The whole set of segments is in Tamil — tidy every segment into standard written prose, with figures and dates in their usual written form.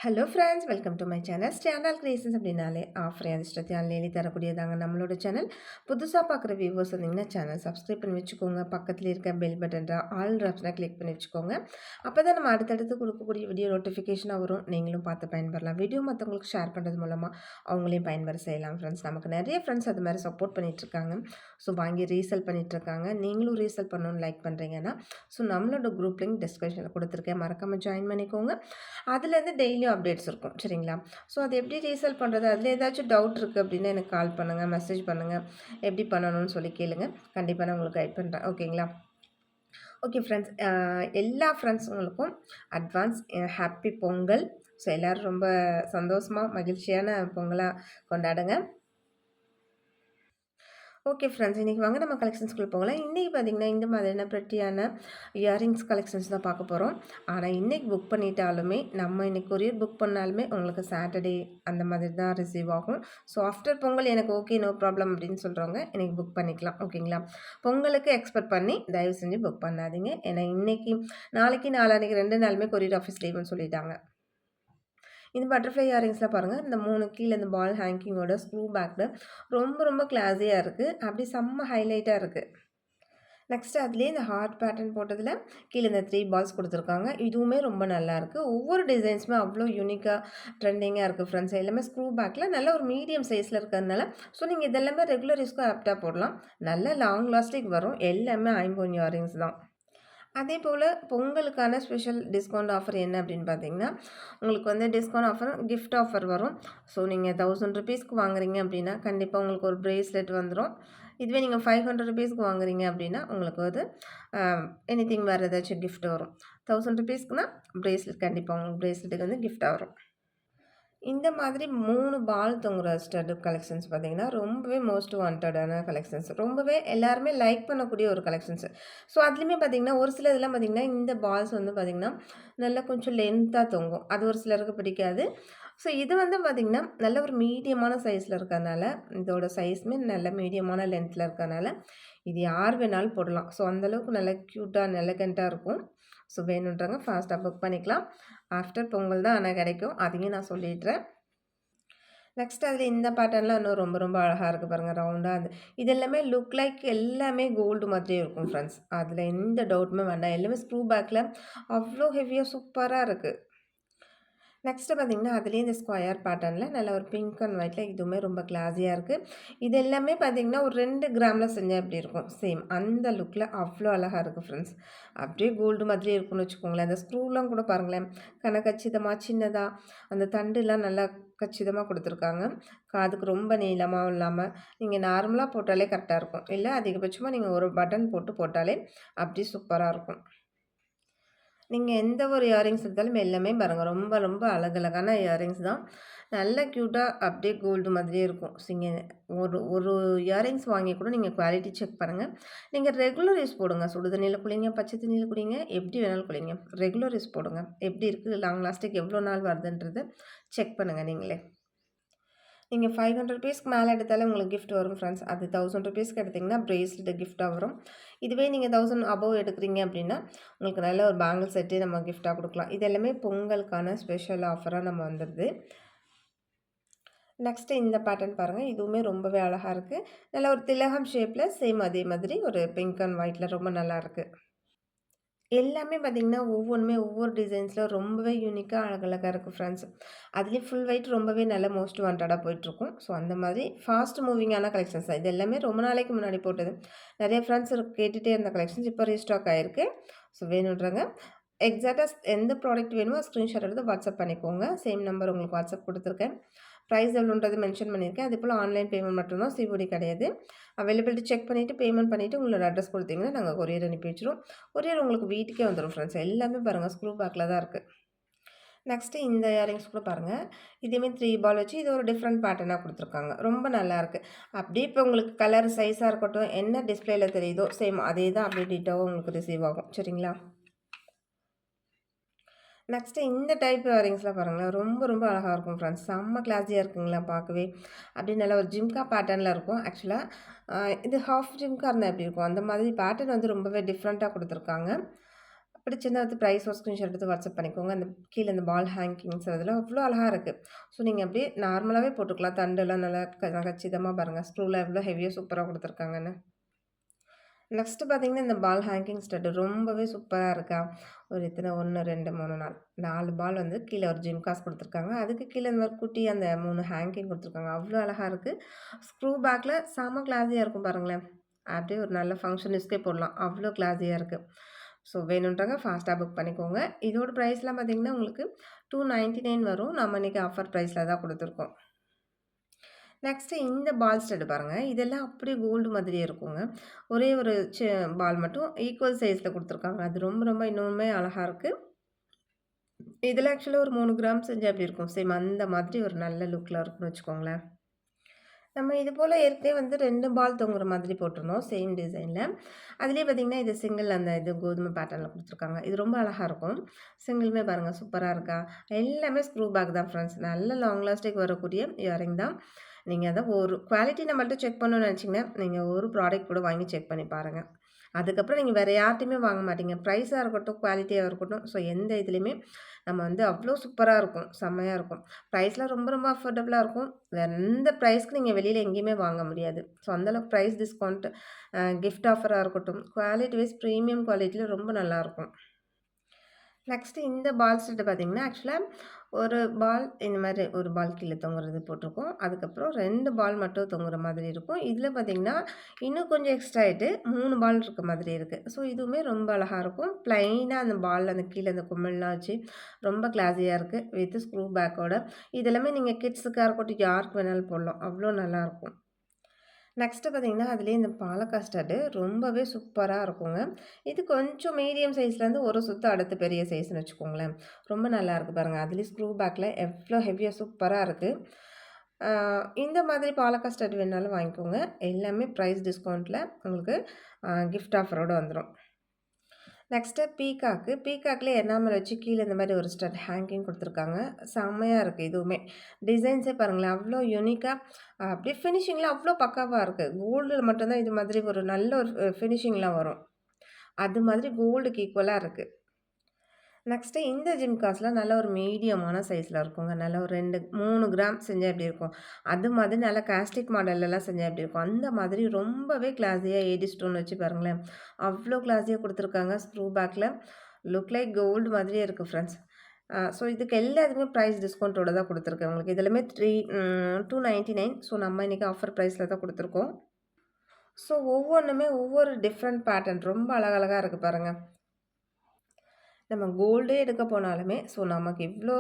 Hello friends, welcome to my channel. Standard creations அப்படின்னாலே ஆஃபர் அதிர்ஷ்டத்தை அள்ளி தரக்கூடியதாங்க நம்மளோட சேனல். புதுசாக பார்க்குற வியூவர்ஸ் இருந்தீங்கன்னா சேனல் சப்ஸ்கிரைப் பண்ணி வச்சுக்கோங்க. பக்கத்தில் இருக்க பெல் பட்டன்ற ஆல் ஆப்ஷனை கிளிக் பண்ணி வச்சுக்கோங்க. அப்போ தான் நம்ம அடுத்தடுத்து கொடுக்கக்கூடிய வீடியோ நோட்டிஃபிகேஷனாக வரும். நீங்களும் பார்த்து பயன்பெறலாம். வீடியோ மற்றவங்களுக்கு ஷேர் பண்ணுறது மூலமாக அவங்களையும் பயன்பெற செய்யலாம் ஃப்ரெண்ட்ஸ். நமக்கு நிறைய ஃப்ரெண்ட்ஸ் அது மாதிரி சப்போர்ட் பண்ணிகிட்ருக்காங்க. ஸோ வாங்கி ரீசேல் பண்ணிகிட்ருக்காங்க. நீங்களும் ரீசேல் பண்ணணும்னு லைக் பண்ணுறீங்கன்னா ஸோ நம்மளோட குரூப் லிங்க் டிஸ்கிரிப்ஷனில் கொடுத்துருக்கேன். மறக்காமல் ஜாயின் பண்ணிக்கோங்க. அதுலேருந்து டெய்லியும் அப்டேட்ஸ் இருக்கும் சரிங்களா. ஸோ அது எப்படி ரீசேல் பண்ணுறது, அதில் ஏதாச்சும் டவுட் இருக்குது அப்படின்னா எனக்கு கால் பண்ணுங்கள், மெசேஜ் பண்ணுங்கள். எப்படி பண்ணணும்னு சொல்லி கேளுங்க. கண்டிப்பாக நான் உங்களுக்கு கைட் பண்ணுறேன். ஓகேங்களா. ஓகே ஃப்ரெண்ட்ஸ், எல்லா ஃப்ரெண்ட்ஸுங்களுக்கும் அட்வான்ஸ் ஹாப்பி பொங்கல். ஸோ எல்லோரும் ரொம்ப சந்தோஷமாக மகிழ்ச்சியான பொங்கலாக கொண்டாடுங்க. ஓகே ஃப்ரெண்ட்ஸ், இன்றைக்கி வாங்க நம்ம கலெக்ஷன்ஸ்குள்ளே போகலாம். இன்றைக்கி பார்த்திங்கன்னா இந்த மாதிரியான ப்ரெட்டியான இயரிங்ஸ் கலெக்ஷன்ஸ் தான் பார்க்க போகிறோம். ஆனால் இன்றைக்கி புக் பண்ணிட்டாலுமே நம்ம இன்றைக்கி கொரியர் புக் பண்ணாலுமே உங்களுக்கு சாட்டர்டே அந்த மாதிரி தான் ரிசீவ் ஆகும். ஸோ ஆஃப்டர் பொங்கல் எனக்கு ஓகே நோ ப்ராப்ளம் அப்படின்னு சொல்கிறவங்க இன்றைக்கி புக் பண்ணிக்கலாம். ஓகேங்களா. பொங்கலுக்கு எக்ஸ்பெக்ட் பண்ணி தயவு செஞ்சு புக் பண்ணாதீங்க. ஏன்னா இன்றைக்கி நாளைக்கு நாளான்னைக்கு 2 நாளுமே கொரியர் ஆஃபீஸ் லீவுன்னு சொல்லிட்டாங்க. இந்த பட்டர்ஃப்ளை இயரிங்ஸ்லாம் பாருங்கள். இந்த 3 கீழே இந்த பால் ஹேங்கிங்கோட ஸ்க்ரூ பேக்கில் ரொம்ப ரொம்ப கிளாஸியாக இருக்குது. அப்படி செம்ம ஹைலைட்டாக இருக்குது. நெக்ஸ்ட் அதுலேயே இந்த ஹார்ட் பேட்டர்ன் போட்டதில் கீழே இந்த 3 பால்ஸ் கொடுத்துருக்காங்க. இதுவுமே ரொம்ப நல்லாயிருக்கு. ஒவ்வொரு டிசைன்ஸுமே அவ்வளோ யூனிக்காக ட்ரெண்டிங்காக இருக்குது ஃப்ரெண்ட்ஸ். எல்லாமே ஸ்க்ரூ பேக்கில் நல்ல ஒரு மீடியம் சைஸில் இருக்கிறதுனால ஸோ நீங்கள் இதெல்லாமே ரெகுலர் யூஸ்க்கு ஆப்டாக போடலாம். நல்ல லாங் லாஸ்டிக் வரும். எல்லாமே ஐம்பொன் இயரிங்ஸ் தான். அதே போல் பொங்கலுக்கான ஸ்பெஷல் டிஸ்கவுண்ட் ஆஃபர் என்ன அப்படின்னு பார்த்தீங்கன்னா, உங்களுக்கு வந்து டிஸ்கவுண்ட் ஆஃபர் கிஃப்ட் ஆஃபர் வரும். ஸோ நீங்கள் ₹1000 வாங்குறீங்க அப்படின்னா கண்டிப்பாக உங்களுக்கு ஒரு பிரேஸ்லெட் வந்துடும். இதுவே நீங்கள் ₹500 வாங்குறீங்க அப்படின்னா உங்களுக்கு வந்து எனிதிங் வேறு ஏதாச்சும் கிஃப்ட் வரும். ₹1000க்குனா பிரேஸ்லெட் கண்டிப்பாக உங்களுக்கு பிரேஸ்லெட்டுக்கு வந்து கிஃப்டாக வரும். இந்த மாதிரி 3 பால் தொங்குற ஸ்டட் கலெக்ஷன்ஸ் பார்த்தீங்கன்னா, ரொம்பவே மோஸ்ட் வாண்டடான கலெக்ஷன்ஸ். ரொம்பவே எல்லாருமே லைக் பண்ணக்கூடிய ஒரு கலெக்ஷன்ஸ். ஸோ அதுலேயுமே பார்த்தீங்கன்னா, ஒரு சில இதெல்லாம் பார்த்தீங்கன்னா, இந்த பால்ஸ் வந்து பார்த்தீங்கன்னா, நல்லா கொஞ்சம் லென்த்தாக தொங்கும். அது ஒரு சிலருக்கு பிடிக்காது. ஸோ இது வந்து பார்த்தீங்கன்னா, நல்ல ஒரு மீடியமான சைஸில் இருக்கறனால, இதோட சைஸுமே நல்ல மீடியமான லென்த்தில் இருக்கறனால, இது யார் வேணாலும் போடலாம். ஸோ அந்தளவுக்கு நல்ல க்யூட்டாக எலகண்ட்டாக இருக்கும். ஸோ வேணுன்றவங்க ஃபாஸ்ட்டாக புக் பண்ணிக்கலாம். ஆஃப்டர் பொங்கல் தான் ஆனால் கிடைக்கும். அதையும் நான் சொல்லிடுறேன். நெக்ஸ்ட் அதில் இந்த பேட்டர்ன்லாம் இன்னும் ரொம்ப ரொம்ப அழகாக இருக்குது பாருங்கள். ரவுண்டாக இது எல்லாமே லுக் லைக் எல்லாமே கோல்டு மாதிரியே இருக்கும் ஃப்ரெண்ட்ஸ். அதில் எந்த டவுட்டுமே வேண்டாம். எல்லாமே ஸ்க்ரூ பேக்கில் அவ்வளோ ஹெவியாக சூப்பராக இருக்குது. நெக்ஸ்ட்டு பார்த்தீங்கன்னா, அதுலேயே இந்த ஸ்கொயர் பேட்டர்னில் நல்ல ஒரு பிங்க் அண்ட் ஒயிட்டில் இதுவுமே ரொம்ப கிளாஸியாக இருக்குது. இது எல்லாமே பார்த்தீங்கன்னா, ஒரு 2 கிராமில் செஞ்சால் எப்படி இருக்கும் சேம் அந்த லுக்கில் அவ்வளோ அழகாக இருக்குது ஃப்ரெண்ட்ஸ். அப்படியே கோல்டு மாதிரியே இருக்குன்னு வச்சுக்கோங்களேன். அந்த ஸ்க்ரூலாம் கூட பாருங்களேன், கச்சிதமாக சின்னதாக அந்த தண்டுலாம் நல்லா கச்சிதமாக கொடுத்துருக்காங்க. காதுக்கு ரொம்ப நீளமாகவும் இல்லாமல் நீங்கள் நார்மலாக போட்டாலே கரெக்டாக இருக்கும். இல்லை அதிகபட்சமாக நீங்கள் ஒரு பட்டன் போட்டாலே அப்படியே சூப்பராக இருக்கும். நீங்கள் எந்த ஒரு இயரிங்ஸ் எடுத்தாலும் எல்லாமே பாருங்கள் ரொம்ப ரொம்ப அழகழகான இயரிங்ஸ் தான். நல்ல க்யூட்டாக அப்படியே கோல்டு மாதிரியே இருக்கும். ஸோ நீங்கள் ஒரு ஒரு இயரிங்ஸ் வாங்கி கூட நீங்கள் குவாலிட்டி செக் பண்ணுங்கள். நீங்கள் ரெகுலர் யூஸ் போடுங்க. சுடு தண்ணியில் குளிங்க, பச்சை தண்ணியில் குளிங்க, எப்படி வேணாலும் குளிங்க. ரெகுலர் யூஸ் போடுங்க. எப்படி இருக்குது, லாங் லாஸ்டிக் எவ்வளோ நாள் வருதுன்றது செக் பண்ணுங்கள் நீங்களே. நீங்கள் ₹500 மேலே எடுத்தாலே உங்களுக்கு கிஃப்ட் வரும் ஃப்ரெண்ட்ஸ். அது ₹1000 எடுத்திங்கன்னா பிரேஸ்லெட் கிஃப்ட்டாக வரும். இதுவே நீங்கள் 1000 அபவ் எடுக்கிறீங்க அப்படின்னா உங்களுக்கு நல்ல ஒரு பேங்கிள் செட்டே நம்ம கிஃப்ட்டாக கொடுக்கலாம். இது எல்லாமே பொங்கலுக்கான ஸ்பெஷல் ஆஃபராக நம்ம வந்துடுது. நெக்ஸ்ட்டு இந்த பேட்டர்ன் பாருங்கள். இதுவுமே ரொம்பவே அழகாக இருக்குது. நல்ல ஒரு திலகம் ஷேப்பில் சேம் அதே மாதிரி ஒரு பிங்க் அண்ட் ஒயிட்டில் ரொம்ப நல்லாயிருக்கு. எல்லாமே பார்த்திங்கன்னா, ஒவ்வொன்றுமே ஒவ்வொரு டிசைன்ஸில் ரொம்பவே யூனிக்காக அழகழகாக இருக்குது ஃப்ரெண்ட்ஸ். அதுலேயும் ஃபுல் ஒயிட் ரொம்பவே நல்ல மோஸ்ட் வாண்டடாக போயிட்டுருக்கும். ஸோ அந்த மாதிரி ஃபாஸ்ட் மூவிங்கான கலெக்ஷன்ஸ் தான். இது எல்லாமே ரொம்ப நாளைக்கு முன்னாடி போட்டது. நிறைய ஃப்ரெண்ட்ஸ் கேட்டுகிட்டே இருந்த கலெக்ஷன்ஸ் இப்போ ரீஸ்டாக் ஆகிருக்கு. ஸோ வேணுன்றங்க எக்ஸாக்டாக எந்த ப்ராடக்ட் வேணுமோ ஸ்க்ரீன்ஷாட் எடுத்து வாட்ஸ்அப் பண்ணிக்கோங்க. சேம் நம்பர் உங்களுக்கு வாட்ஸ்அப் கொடுத்துருக்கேன். ப்ரைஸ் எவ்வளோன்றது மென்ஷன் பண்ணியிருக்கேன். அதே போல் ஆன்லைன் பேமெண்ட் மட்டும்தான், சிஓடி கிடையாது. அவைலபிலிட்டி செக் பண்ணிவிட்டு பேமெண்ட் பண்ணிவிட்டு உங்களோட அட்ரஸ் கொடுத்தீங்கன்னா நாங்கள் கொரியர் அனுப்பி வச்சுருவோம். கொரியர் உங்களுக்கு வீட்டுக்கே வந்துடும் ஃப்ரெண்ட்ஸ். எல்லாமே பாருங்கள் ஸ்க்ரூ பேக்கில் தான் இருக்குது. நெக்ஸ்ட்டு இந்த இயரிங்ஸ் கூட பாருங்கள். இதேமாரி 3 பால் வச்சு இது ஒரு டிஃப்ரெண்ட் பேட்டர்னாக கொடுத்துருக்காங்க. ரொம்ப நல்லாயிருக்கு. அப்படியே இப்போ உங்களுக்கு கலர் சைஸாக இருக்கட்டும், என்ன டிஸ்பிளேயில் தெரியுதோ சேம் அதே தான் அப்படியே டீட்டாகவும் உங்களுக்கு ரிசீவ் ஆகும். சரிங்களா. நெக்ஸ்ட்டு இந்த டைப் இயரிங்ஸ்லாம் பாருங்களேன். ரொம்ப ரொம்ப அழகாக இருக்கும் ஃப்ரெண்ட்ஸ். செம்ம கிளாஸியாக இருக்குங்களா பார்க்கவே. அப்படியே நல்லா ஒரு ஜிம்கா பேட்டர்னில் இருக்கும். ஆக்சுவலாக இது ஹாஃப் ஜிம்கா இருந்தால் எப்படி இருக்கும், அந்த மாதிரி பேட்டர்ன் வந்து ரொம்பவே டிஃப்ரெண்ட்டாக கொடுத்துருக்காங்க. பிடிச்சிருந்தா வந்து ப்ரைஸ் ஒரு ஸ்க்ரீன்ஷாட் எடுத்து வாட்ஸ்அப் பண்ணிக்கோங்க. அந்த கீழ இந்த பால் ஹேங்கிங்ஸ் அதெல்லாம் அவ்வளோ அழகா இருக்கு. ஸோ நீங்க அப்படியே நார்மலாவே போட்டுக்கலாம். தண்டெல்லாம் நல்லா கச்சிதமா பாருங்க. ஸ்க்ரூலாம் எவ்வளோ ஹெவியா சூப்பரா குடுத்துருக்காங்கன்னு. நெக்ஸ்ட் பார்த்தீங்கன்னா, இந்த பால் ஹேங்கிங் ஸ்டட் ரொம்பவே சூப்பரா இருக்கா? ஒரு எத்தன 1, 2, 3, 4 4 பால் வந்து கீழ ஒரு ஜிம்காஸ் குடுத்துருக்காங்க. அதுக்கு கீழ இந்த மாரி குட்டி அந்த 3 ஹேங்கிங் குடுத்துருக்காங்க. அவ்ளோ அழகா இருக்கு. ஸ்க்ரூ பேக்ல செம கிளாஸியா இருக்கும் பாருங்களேன். அப்படியே ஒரு நல்ல ஃபங்ஷனிஸ்ட்கே போடலாம். அவ்ளோ கிளாஸியா இருக்கு. ஸோ வேணுன்றவங்க ஃபாஸ்ட்டா புக் பண்ணிக்கோங்க. இதோட பிரைஸ்லாம் பார்த்தீங்கன்னா, உங்களுக்கு 299 வரும். நம்ம இன்னைக்கு ஆஃபர் பிரைஸ்ல தான் குடுத்துருக்கோம். நெக்ஸ்ட்டு இந்த பால் ஸ்டட் பாருங்க. இதெல்லாம் அப்படியே கோல்டு மாதிரியே இருக்குங்க. ஒரே ஒரு பால் மட்டும் ஈக்குவல் சைஸ்ல குடுத்துருக்காங்க. அது ரொம்ப ரொம்ப இன்னுமே அழகா இருக்கு. இதில ஆக்சுவலா ஒரு 3 கிராம் செஞ்சா எப்படி இருக்கும்? சேம் அந்த மாதிரி ஒரு நல்ல லுக்ல இருக்குன்னு வச்சுக்கோங்களேன். நம்ம இது போல ஏற்கனவே வந்து 2 பால் தொங்குற மாதிரி போட்டிருந்தோம். சேம் டிசைன்ல. அதிலேயே பார்த்தீங்கன்னா, இது சிங்கிள் அந்த இது கோதுமை பேட்டர்ன்ல குடுத்துருக்காங்க. இது ரொம்ப அழகா இருக்கும். சிங்கிளுமே பாருங்க சூப்பரா இருக்கா? எல்லாமே ஸ்க்ரூ பேக் தான் ஃப்ரெண்ட்ஸ். நல்ல லாங் லாஸ்டிக் வரக்கூடிய இயரிங் தான். நீங்க அத ஒரு குவாலிட்டி நம்மள்ட்ட செக் பண்ணணும்னு நெனச்சீங்கன்னா, நீங்க ஒரு ப்ராடக்ட் கூட வாங்கி செக் பண்ணி பாருங்க. அதுக்கப்புறம் நீங்க வேற யார்ட்டயுமே வாங்க மாட்டீங்க. ப்ரைஸா இருக்கட்டும், குவாலிட்டியா இருக்கட்டும். ஸோ எந்த இதுலயுமே நம்ம வந்து அவ்ளோ சூப்பரா இருக்கும். செம்மையா இருக்கும். ப்ரைஸ்லாம் ரொம்ப ரொம்ப அஃபோர்டபுளா இருக்கும். வேற எந்த ப்ரைஸ்க்கு நீங்க வெளியில எங்கேயுமே வாங்க முடியாது. ஸோ அந்த அளவுக்கு ப்ரைஸ் டிஸ்கவுண்ட் கிஃப்ட் ஆஃபரா இருக்கட்டும், குவாலிட்டி வைஸ் பிரீமியம் குவாலிட்டில ரொம்ப நல்லாருக்கும். நெக்ஸ்ட்டு இந்த பால் செட்டு பார்த்தீங்கன்னா, ஆக்சுவலா ஒரு பால் இந்த மாரி ஒரு பால் கீழ தொங்குறது போட்டிருக்கோம். அதுக்கப்புறம் 2 பால் மட்டும் தொங்குற மாதிரி இருக்கும். இதில பார்த்தீங்கன்னா, இன்னும் கொஞ்சம் எக்ஸ்ட்ரா ஆயிட்டு 3 பால் இருக்க மாதிரி இருக்கு. ஸோ இதுவுமே ரொம்ப அழகா இருக்கும். பிளைனா அந்த பால் அந்த கீழ அந்த குமிழ்லாம் வச்சு ரொம்ப கிளாஸியா இருக்கு. வித் ஸ்க்ரூ பேக்கோட. இது எல்லாமே நீங்க கிட்ஸுக்கா இருக்கட்டும், யாருக்கு வேணாலும் போடலாம். அவ்ளோ நல்லாருக்கும். நெக்ஸ்ட்டு பார்த்தீங்கன்னா, அதிலேயே இந்த பாலக் கஸ்டர்டு ரொம்பவே சூப்பரா இருக்குங்க. இது கொஞ்சம் மீடியம் சைஸ்லேருந்து ஒரு சுத்து அடுத்து பெரிய சைஸ்ன்னு வச்சுக்கோங்களேன். ரொம்ப நல்லாயிருக்கு பாருங்க. அதுலேயும் ஸ்க்ரூ பேக்கில எவ்வளோ ஹெவியா சூப்பரா இருக்கு. ஆ இந்த மாதிரி பாலக் கஸ்டர்ட் வேணுனாலும் வாங்கிக்கோங்க. எல்லாமே ப்ரைஸ் டிஸ்கவுண்ட்ல உங்களுக்கு கிஃப்ட் ஆஃபரோட வந்துரும். Next peacock. பீகாக்லேயே எனாமல் வச்சு கீழ இந்த மாரி ஒரு ஸ்டட் ஹேங்கிங் குடுத்துருக்காங்க. செம்மையா இருக்கு இதுவுமே. டிசைன்ஸே பாருங்களேன், அவ்ளோ யூனிக்கா அப்படியே ஃபினிஷிங்லாம் அவ்ளோ பக்காவா இருக்கு. கோல்டுல மட்டும் தான் இது மாதிரி ஒரு நல்ல ஒரு ஃபினிஷிங்லாம் வரும். அது மாதிரி கோல்டுக்கு ஈக்குவலா இருக்கு. நெக்ஸ்ட்டு இந்த ஜிம்காஸ்லாம் நல்ல ஒரு மீடியமான சைஸ்ல இருக்குங்க. நல்ல ஒரு 3 கிராம் செஞ்சா எப்படி இருக்கும்? அது மாதிரி நல்ல காஸ்டிக் மாடல்லலாம் செஞ்சா எப்படி இருக்கும்? அந்த மாதிரி ரொம்பவே கிளாஸியா ஏடி ஸ்டோன் வச்சு பாருங்களேன். அவ்ளோ கிளாஸியா குடுத்துருக்காங்க. ஸ்க்ரூ பேக்ல லுக் லைக் கோல்டு மாதிரியே இருக்கு ஃப்ரெண்ட்ஸ். ஸோ இதுக்கு எல்லாத்துக்குமே ப்ரைஸ் டிஸ்கவுண்ட்டோட தான் குடுத்துருக்கேன் உங்களுக்கு. இது எல்லாமே 299 ஸோ நம்ம இன்னைக்கு ஆஃபர் ப்ரைஸ்ல தான் குடுத்துருக்கோம். ஸோ ஒவ்வொன்னுமே ஒவ்வொரு டிஃப்ரெண்ட் பேட்டர்ன் ரொம்ப அழகழகா இருக்கு பாருங்க. நம்ம கோல்டே எடுக்க போனாலுமே, ஸோ நமக்கு இவ்ளோ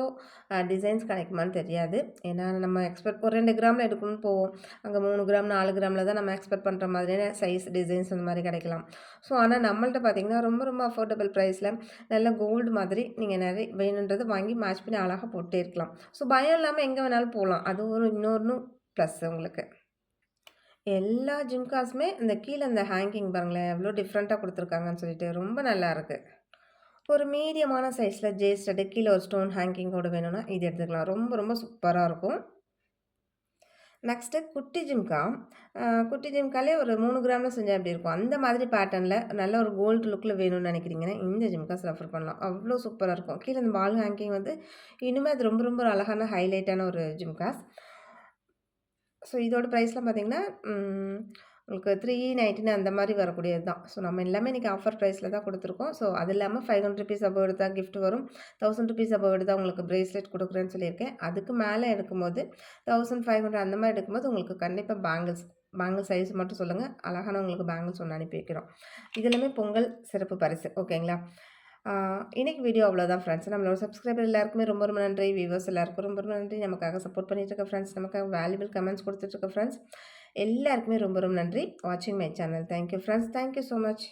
டிசைன்ஸ் கிடைக்குமான்னு தெரியாது. ஏன்னா நம்ம எக்ஸ்பெக்ட் ஒரு 2 கிராம்ல எடுக்கணும்னு போவோம். அங்க 3 கிராம், 4 கிராம்ல தான் நம்ம எக்ஸ்பெக்ட் பண்ற மாதிரியான சைஸ், டிசைன்ஸ் அந்த மாரி கிடைக்கலாம். ஸோ ஆனா நம்மள்ட்ட பார்த்தீங்கன்னா, ரொம்ப ரொம்ப அஃபோர்டபுள் ப்ரைஸ்ல நல்ல கோல்டு மாதிரி நீங்க நெறை வேணுன்றத வாங்கி மேட்ச் பண்ணி அழகா போட்டே இருக்கலாம். ஸோ பயம் இல்லாம எங்க வேணாலும் போலாம். அது ஒரு இன்னொன்னு ப்ளஸ் உங்களுக்கு. எல்லா ஜிம்காஸுமே இந்த கீழ இந்த ஹேங்கிங் பாருங்களேன், எவ்ளோ டிஃப்ரெண்ட்டா குடுத்துருக்காங்கன்னு சொல்லிட்டு ரொம்ப நல்லாருக்கு. ஒரு மீடியமான சைஸ்ல ஜே ஸ்டட் கீழ ஒரு ஸ்டோன் ஹேங்கிங்கோட வேணும்னா, இது எடுத்துக்கலாம். ரொம்ப ரொம்ப சூப்பரா இருக்கும். நெக்ஸ்ட்டு குட்டி ஜிம்கா. குட்டி ஜிம்காலே ஒரு 3 கிராம்ல செஞ்சா எப்படி இருக்கும்? அந்த மாதிரி பேட்டர்ன்ல நல்ல ஒரு கோல்டு லுக்ல வேணும்னு நெனைக்கிறீங்கன்னா, இந்த ஜிம்காஸ் ரெஃபர் பண்ணலாம். அவ்ளோ சூப்பரா இருக்கும். கீழ இந்த பால் ஹேங்கிங் வந்து இன்னுமே அது ரொம்ப ரொம்ப ஒரு அழகான ஹைலைட்டான ஒரு ஜிம்காஸ். ஸோ இதோட ப்ரைஸ்லாம் பார்த்தீங்கன்னா, உங்களுக்கு 399 அந்த மாரி வரக்கூடியது தான். ஸோ நம்ம எல்லாமே இன்னைக்கு ஆஃபர் ப்ரைஸ்ல தான் குடுத்துருக்கோம். ஸோ அது இல்லாம ₹500 அபோவ் எடுத்தா கிஃப்ட் வரும். ₹1000 அபோவ் எடுத்தா உங்களுக்கு பிரேஸ்லெட் குடுக்குறேன்னு சொல்லியிருக்கேன். அதுக்கு மேல எடுக்கும்போது 1500 அந்த மாரி எடுக்கும்போது உங்களுக்கு கண்டிப்பா பேங்கிள்ஸ் சைஸ் மட்டும் சொல்லுங்க. அழகான உங்களுக்கு பேங்கிள்ஸ் ஒண்ணு அனுப்பி வைக்கிறோம். இது எல்லாமே பொங்கல் சிறப்பு பரிசு. ஓகேங்களா? ஆ இன்னைக்கு வீடியோ அவ்வளோதான் ஃப்ரெண்ட்ஸ். நம்மளோட சப்ஸ்கிரைபர் எல்லாருக்குமே ரொம்ப ரொம்ப நன்றி. வியூவர்ஸ் எல்லாருக்கும் ரொம்ப ரொம்ப நன்றி. நமக்காக சப்போர்ட் பண்ணிட்டு இருக்க ஃப்ரெண்ட்ஸ், நமக்காக வேல்யூபிள் கமெண்ட்ஸ் குடுத்துட்டு இருக்க ஃப்ரெண்ட்ஸ் எல்லாருக்குமே ரொம்ப ரொம்ப நன்றி. வாட்சிங் my channel. Thank you friends. Thank you so much.